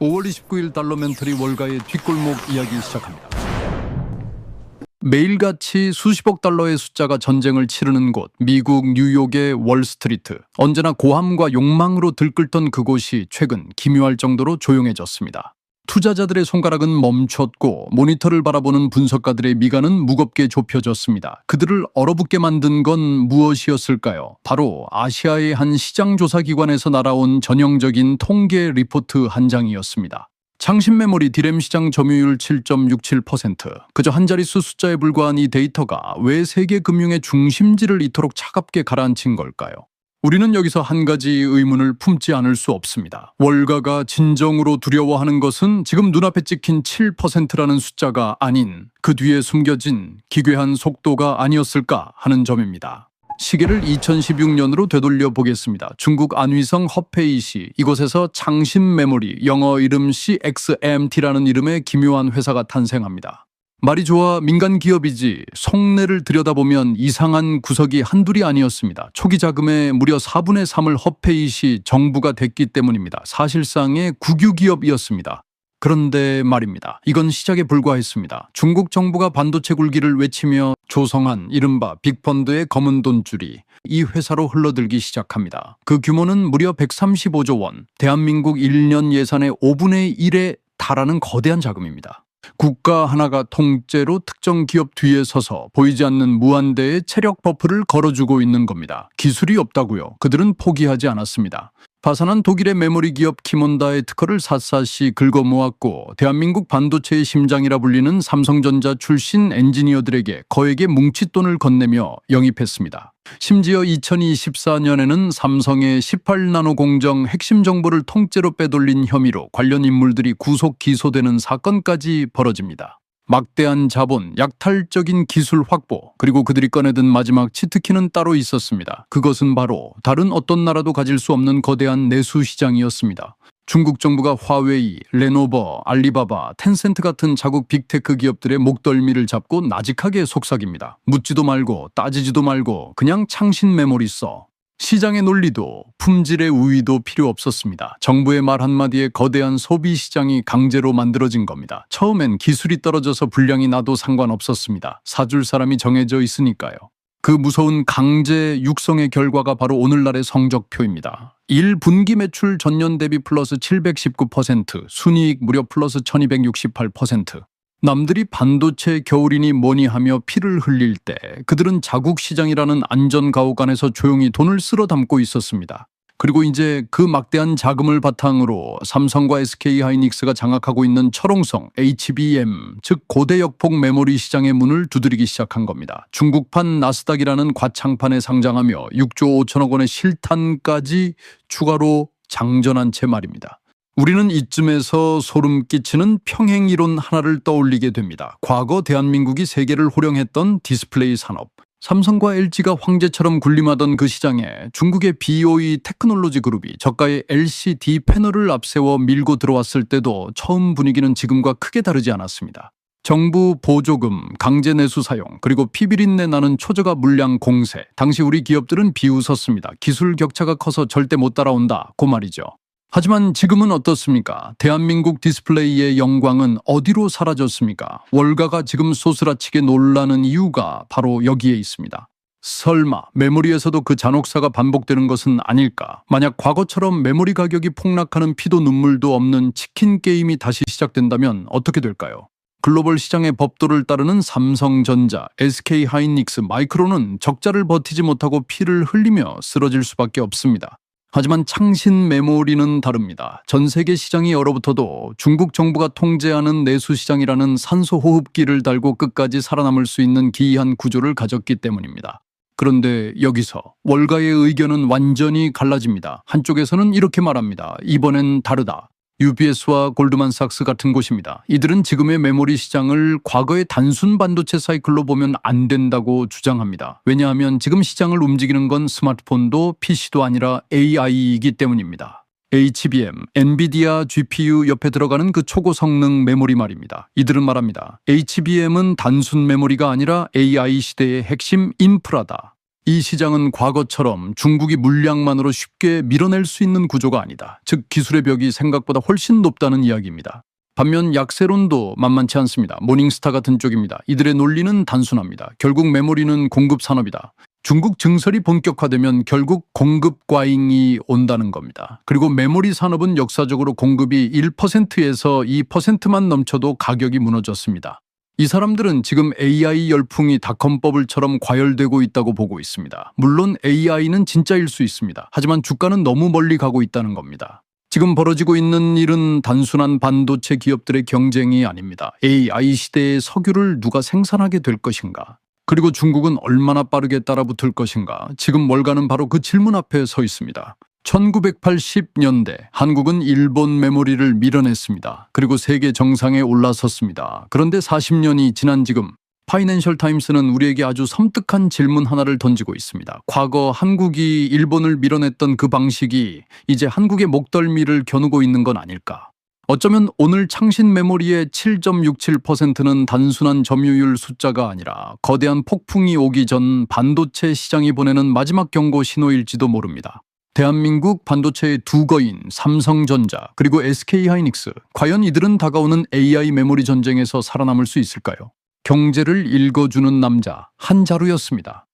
5월 29일 달러멘터리 월가의 뒷골목 이야기 시작합니다. 매일같이 수십억 달러의 숫자가 전쟁을 치르는 곳, 미국 뉴욕의 월스트리트. 언제나 고함과 욕망으로 들끓던 그곳이 최근 기묘할 정도로 조용해졌습니다. 투자자들의 손가락은 멈췄고 모니터를 바라보는 분석가들의 미간은 무겁게 좁혀졌습니다. 그들을 얼어붙게 만든 건 무엇이었을까요? 바로 아시아의 한 시장조사기관에서 날아온 전형적인 통계 리포트 한 장이었습니다. 창신 메모리 디램 시장 점유율 7.67%. 그저 한 자릿수 숫자에 불과한 이 데이터가 왜 세계 금융의 중심지를 이토록 차갑게 가라앉힌 걸까요? 우리는 여기서 한 가지 의문을 품지 않을 수 없습니다. 월가가 진정으로 두려워하는 것은 지금 눈앞에 찍힌 7%라는 숫자가 아닌 그 뒤에 숨겨진 기괴한 속도가 아니었을까 하는 점입니다. 시계를 2016년으로 되돌려 보겠습니다. 중국 안휘성 허페이시, 이곳에서 창신 메모리, 영어 이름 CXMT라는 이름의 기묘한 회사가 탄생합니다. 말이 좋아 민간 기업이지 속내를 들여다보면 이상한 구석이 한둘이 아니었습니다. 초기 자금의 무려 4분의 3을 허페이시 정부가 댔기 때문입니다. 사실상의 국유기업이었습니다. 그런데 말입니다. 이건 시작에 불과했습니다. 중국 정부가 반도체 굴기를 외치며 조성한 이른바 빅펀드의 검은 돈줄이 이 회사로 흘러들기 시작합니다. 그 규모는 무려 135조 원, 대한민국 1년 예산의 5분의 1에 달하는 거대한 자금입니다. 국가 하나가 통째로 특정 기업 뒤에 서서 보이지 않는 무한대의 체력 버프를 걸어주고 있는 겁니다. 기술이 없다고요. 그들은 포기하지 않았습니다. 파산한 독일의 메모리 기업 키몬다의 특허를 샅샅이 긁어모았고 대한민국 반도체의 심장이라 불리는 삼성전자 출신 엔지니어들에게 거액의 뭉칫돈을 건네며 영입했습니다. 심지어 2024년에는 삼성의 18나노 공정 핵심 정보를 통째로 빼돌린 혐의로 관련 인물들이 구속 기소되는 사건까지 벌어집니다. 막대한 자본, 약탈적인 기술 확보, 그리고 그들이 꺼내든 마지막 치트키는 따로 있었습니다. 그것은 바로 다른 어떤 나라도 가질 수 없는 거대한 내수 시장이었습니다. 중국 정부가 화웨이, 레노버, 알리바바, 텐센트 같은 자국 빅테크 기업들의 목덜미를 잡고 나직하게 속삭입니다. 묻지도 말고 따지지도 말고 그냥 창신 메모리 써. 시장의 논리도 품질의 우위도 필요 없었습니다. 정부의 말 한마디에 거대한 소비 시장이 강제로 만들어진 겁니다. 처음엔 기술이 떨어져서 불량이 나도 상관없었습니다. 사줄 사람이 정해져 있으니까요. 그 무서운 강제 육성의 결과가 바로 오늘날의 성적표입니다. 1분기 매출 전년 대비 플러스 719%, 순이익 무려 플러스 1268%. 남들이 반도체 겨울이니 뭐니 하며 피를 흘릴 때 그들은 자국 시장이라는 안전가옥 안에서 조용히 돈을 쓸어 담고 있었습니다. 그리고 이제 그 막대한 자금을 바탕으로 삼성과 SK하이닉스가 장악하고 있는 철옹성 HBM, 즉 고대역폭 메모리 시장의 문을 두드리기 시작한 겁니다. 중국판 나스닥이라는 과창판에 상장하며 6조 5천억 원의 실탄까지 추가로 장전한 채 말입니다. 우리는 이쯤에서 소름 끼치는 평행이론 하나를 떠올리게 됩니다. 과거 대한민국이 세계를 호령했던 디스플레이 산업. 삼성과 LG가 황제처럼 군림하던 그 시장에 중국의 BOE 테크놀로지 그룹이 저가의 LCD 패널을 앞세워 밀고 들어왔을 때도 처음 분위기는 지금과 크게 다르지 않았습니다. 정부 보조금, 강제 내수 사용, 그리고 피비린내 나는 초저가 물량 공세. 당시 우리 기업들은 비웃었습니다. 기술 격차가 커서 절대 못 따라온다. 그 말이죠. 하지만 지금은 어떻습니까? 대한민국 디스플레이의 영광은 어디로 사라졌습니까? 월가가 지금 소스라치게 놀라는 이유가 바로 여기에 있습니다. 설마 메모리에서도 그 잔혹사가 반복되는 것은 아닐까? 만약 과거처럼 메모리 가격이 폭락하는 피도 눈물도 없는 치킨 게임이 다시 시작된다면 어떻게 될까요? 글로벌 시장의 법도를 따르는 삼성전자, SK하이닉스, 마이크론은 적자를 버티지 못하고 피를 흘리며 쓰러질 수밖에 없습니다. 하지만 창신 메모리는 다릅니다. 전 세계 시장이 얼어붙어도 중국 정부가 통제하는 내수 시장이라는 산소 호흡기를 달고 끝까지 살아남을 수 있는 기이한 구조를 가졌기 때문입니다. 그런데 여기서 월가의 의견은 완전히 갈라집니다. 한쪽에서는 이렇게 말합니다. 이번엔 다르다. UBS와 골드만삭스 같은 곳입니다. 이들은 지금의 메모리 시장을 과거의 단순 반도체 사이클로 보면 안 된다고 주장합니다. 왜냐하면 지금 시장을 움직이는 건 스마트폰도 PC도 아니라 AI이기 때문입니다. HBM, 엔비디아 GPU 옆에 들어가는 그 초고성능 메모리 말입니다. 이들은 말합니다. HBM은 단순 메모리가 아니라 AI 시대의 핵심 인프라다. 이 시장은 과거처럼 중국이 물량만으로 쉽게 밀어낼 수 있는 구조가 아니다. 즉 기술의 벽이 생각보다 훨씬 높다는 이야기입니다. 반면 약세론도 만만치 않습니다. 모닝스타 같은 쪽입니다. 이들의 논리는 단순합니다. 결국 메모리는 공급 산업이다. 중국 증설이 본격화되면 결국 공급 과잉이 온다는 겁니다. 그리고 메모리 산업은 역사적으로 공급이 1%에서 2%만 넘쳐도 가격이 무너졌습니다. 이 사람들은 지금 AI 열풍이 닷컴 버블처럼 과열되고 있다고 보고 있습니다. 물론 AI는 진짜일 수 있습니다. 하지만 주가는 너무 멀리 가고 있다는 겁니다. 지금 벌어지고 있는 일은 단순한 반도체 기업들의 경쟁이 아닙니다. AI 시대의 석유를 누가 생산하게 될 것인가? 그리고 중국은 얼마나 빠르게 따라붙을 것인가? 지금 월가는 바로 그 질문 앞에 서 있습니다. 1980년대 한국은 일본 메모리를 밀어냈습니다. 그리고 세계 정상에 올라섰습니다. 그런데 40년이 지난 지금 파이낸셜 타임스는 우리에게 아주 섬뜩한 질문 하나를 던지고 있습니다. 과거 한국이 일본을 밀어냈던 그 방식이 이제 한국의 목덜미를 겨누고 있는 건 아닐까? 어쩌면 오늘 창신 메모리의 7.67%는 단순한 점유율 숫자가 아니라 거대한 폭풍이 오기 전 반도체 시장이 보내는 마지막 경고 신호일지도 모릅니다. 대한민국 반도체의 두 거인 삼성전자 그리고 SK하이닉스, 과연 이들은 다가오는 AI 메모리 전쟁에서 살아남을 수 있을까요? 경제를 읽어주는 남자 한자루였습니다.